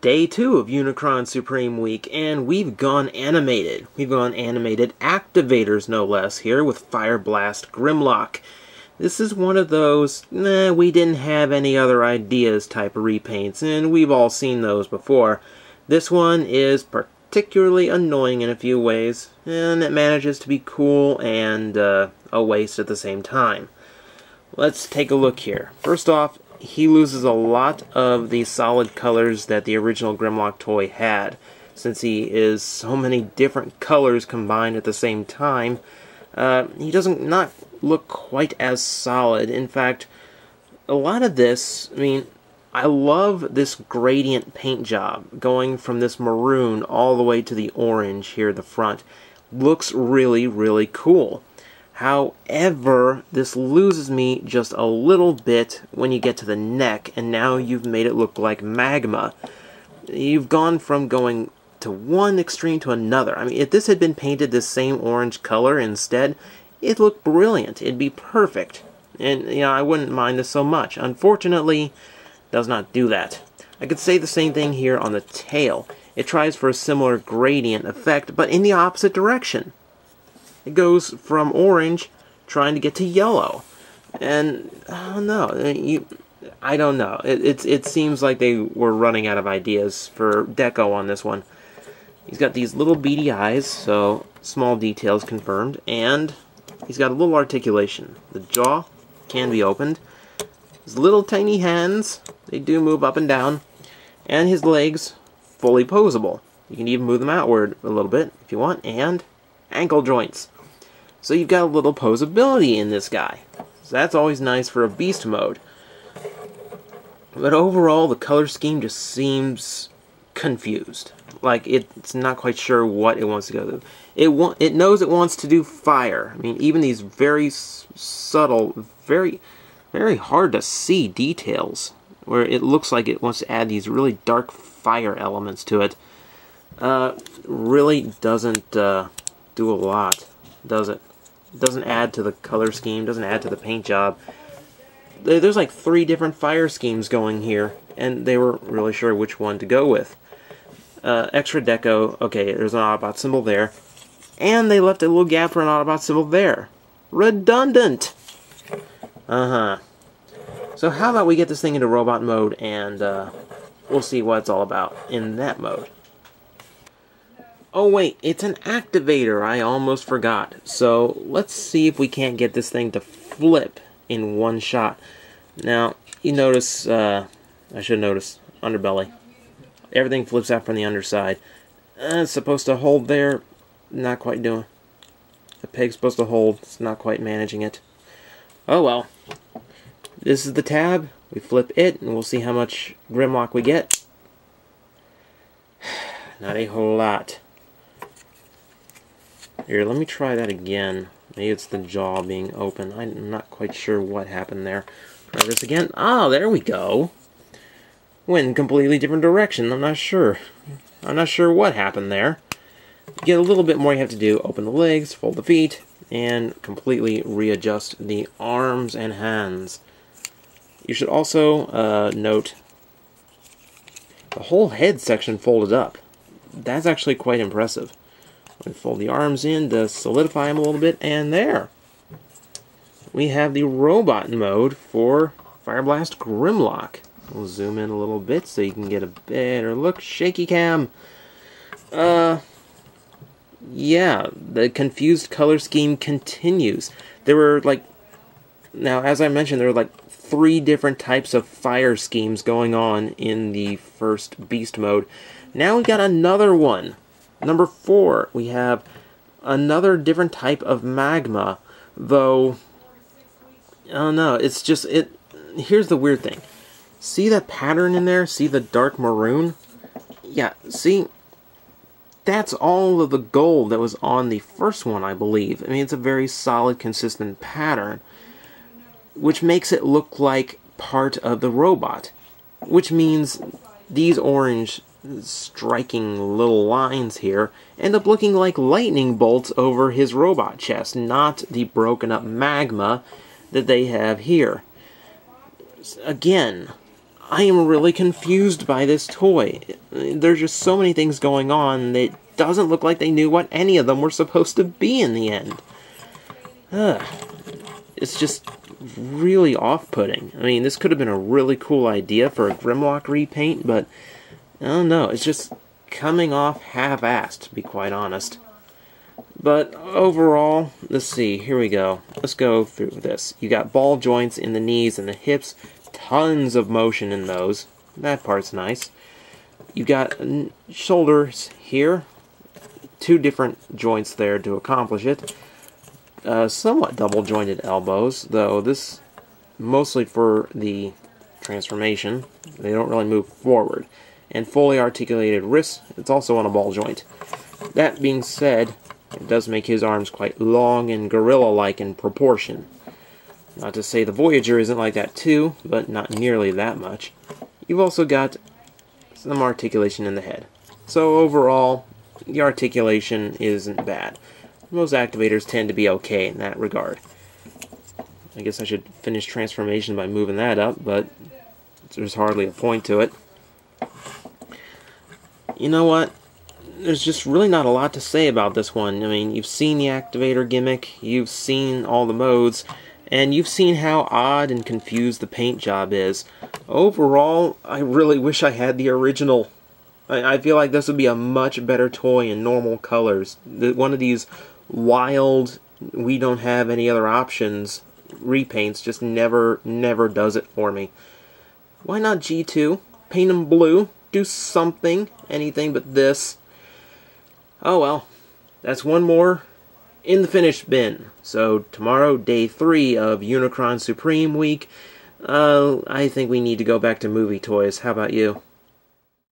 Day 2 of UnicronSupreme week, and we've gone animated. We've gone animated activators, no less, here with Fireblast Grimlock. This is one of those, we didn't have any other ideas type of repaints, and we've all seen those before. This one is particularly annoying in a few ways, and it manages to be cool and a waste at the same time. Let's take a look here. First off, he loses a lot of the solid colors that the original Grimlock toy had. Since he is so many different colors combined at the same time, he doesn't not look quite as solid. In fact, a lot of this, I love this gradient paint job, going from this maroon all the way to the orange here at the front. Looks really, really cool. However, this loses me just a little bit when you get to the neck, and now you've made it look like magma. You've gone from going to one extreme to another. If this had been painted this same orange color instead, it'd look brilliant. It'd be perfect. And, I wouldn't mind this so much. Unfortunately, it does not do that. I could say the same thing here on the tail. It tries for a similar gradient effect, but in the opposite direction. It goes from orange trying to get to yellow. And, I don't know. I don't know. It seems like they were running out of ideas for deco on this one. He's got these little beady eyes, so small details confirmed. And he's got a little articulation. The jaw can be opened. His little tiny hands, they do move up and down. And his legs, fully posable. You can even move them outward a little bit if you want. And ankle joints. So you've got a little posability in this guy. So that's always nice for a beast mode. But overall, the color scheme just seems confused. Like it's not quite sure what it wants to go to. It knows it wants to do fire. Even these very subtle, very, very hard to see details, where it looks like it wants to add these really dark fire elements to it, really doesn't do a lot, does it? It doesn't add to the color scheme, doesn't add to the paint job. There's like 3 different fire schemes going here, and they weren't really sure which one to go with. Extra deco, okay, there's an Autobot symbol there, and they left a little gap for an Autobot symbol there. Redundant! So how about we get this thing into robot mode, and we'll see what it's all about in that mode. Oh wait, it's an activator, I almost forgot. So let's see if we can't get this thing to flip in one shot. Now, you notice, I should notice, underbelly. Everything flips out from the underside. It's supposed to hold there, not quite doing. The peg's supposed to hold, it's not quite managing it. Oh well. This is the tab, we flip it, and we'll see how much Grimlock we get. Not a whole lot. Here, let me try that again. Maybe it's the jaw being open. I'm not quite sure what happened there. Try this again. Ah, there we go. Went in a completely different direction. I'm not sure. I'm not sure what happened there. To get a little bit more you have to do. Open the legs, fold the feet, and completely readjust the arms and hands. You should also note the whole head section folded up. That's actually quite impressive. We fold the arms in to solidify them a little bit, and there! We have the robot mode for Fireblast Grimlock. We'll zoom in a little bit so you can get a better look. Shaky cam! Yeah, the confused color scheme continues. There were now as I mentioned, there were 3 different types of fire schemes going on in the first beast mode. Now we got another one. Number 4, we have another different type of magma, though, I don't know, it's just, here's the weird thing. See that pattern in there? See the dark maroon? Yeah, see, that's all of the gold that was on the first one, I believe. It's a very solid, consistent pattern, which makes it look like part of the robot, which means these orange striking little lines here end up looking like lightning bolts over his robot chest, not the broken up magma that they have here. Again, I am really confused by this toy. There's just so many things going on that it doesn't look like they knew what any of them were supposed to be in the end. It's just really off-putting. I mean, this could have been a really cool idea for a Grimlock repaint, but I don't know, it's just coming off half-assed, to be quite honest. But overall, let's see, here we go. Let's go through this. You got ball joints in the knees and the hips, tons of motion in those. That part's nice. You got shoulders here, 2 different joints there to accomplish it. Somewhat double-jointed elbows, though this mostly for the transformation. They don't really move forward. And fully articulated wrists, it's also on a ball joint. That being said, it does make his arms quite long and gorilla-like in proportion. Not to say the Voyager isn't like that too, but not nearly that much. You've also got some articulation in the head. So overall, the articulation isn't bad. Most activators tend to be okay in that regard. I guess I should finish transformation by moving that up, but there's hardly a point to it. You know what? There's just really not a lot to say about this one. I mean, you've seen the activator gimmick, you've seen all the modes, and you've seen how odd and confused the paint job is. Overall, I really wish I had the original. I feel like this would be a much better toy in normal colors. One of these wild, we don't have any other options repaints just never does it for me. Why not G2? Paint them blue, do something, anything but this. Oh well, that's one more in the finished bin. So tomorrow, day 3 of UnicronSupreme week, I think we need to go back to movie toys. How about you?